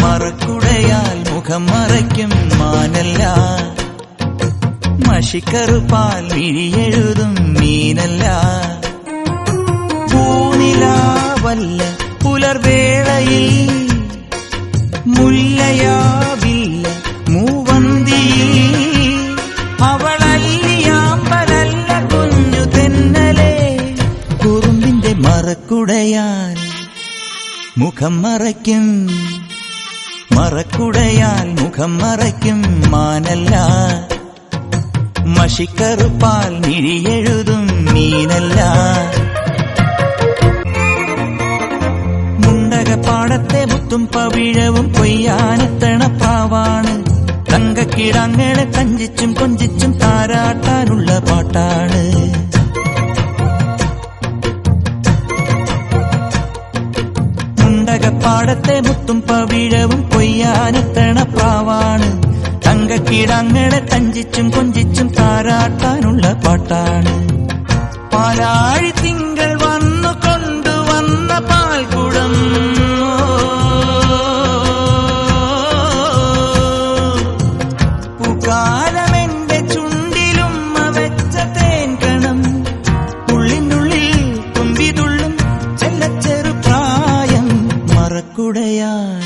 മറക്കുടയാൽ മുഖം മറയ്ക്കും മാനല്ല, മഷിക്കറുപ്പാൽ വിഴിയെഴുതും മീനല്ല. പൂനിലാവല്ല പുലർവേളയിൽ മുല്ലയാവില്ല മൂവന്തിയിൽ. അവളല്ലിയാമ്പലല്ല കുഞ്ഞു തെന്നലെ, കുറുമ്പിന്റെ മറക്കുടയാൽ മുഖം മറയ്ക്കും, മറക്കുടയാൽ മുഖം മറയ്ക്കും മാനല്ല, മഷിക്കറുപ്പാൽ മിഴിയെഴുതും മീനല്ല. മുണ്ടകപ്പാടത്തെ മുത്തും പവിഴവും കൊയ്യാനെത്തണ പ്രാവാണ്, തങ്കക്കിടങ്ങളെ തഞ്ചിച്ചും കൊഞ്ചിച്ചും താരാട്ടാനുള്ള പാട്ടാണ്. മുണ്ടകപ്പാടത്തെ മുത്തും പവിഴവും കൊയ്യാനെത്തണ പ്രാവാണ്, തങ്കക്കിടങ്ങളെ തഞ്ചിച്ചും കൊഞ്ചിച്ചും താരാട്ടാനുള്ള പാട്ടാണ്. പാലാഴി തിങ്കൾ വന്നു കൊണ്ടുവന്ന പാൽക്കുടം, പൂക്കാലമെന്റെ ചുണ്ടിലുമ്മ വെച്ച തേൻകണം, ഉള്ളിനുള്ളിൽ തുമ്പിതുള്ളും ചെല്ലച്ചെറു പ്രായം. മറക്കുടയാൽ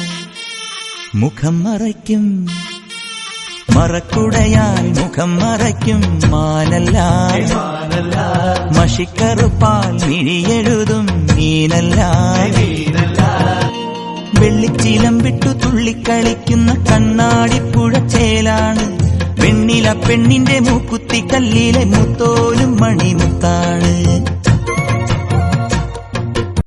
മുഖം മറയ്ക്കും, മറക്കുടയാൽ മുഖം മറയ്ക്കും മാനല്ല, മഷിക്കറുപ്പാൽ മിഴിയെഴുതും മീനല്ല. വെള്ളിച്ചീലം വിട്ടു തുള്ളിക്കളിക്കുന്ന കണ്ണാടിപ്പുഴ ചേലാണ്, വെണ്ണില പെണ്ണിന്റെ മൂക്കുത്തി കല്ലിലെ മുത്തോലും മണിമുത്താണ്.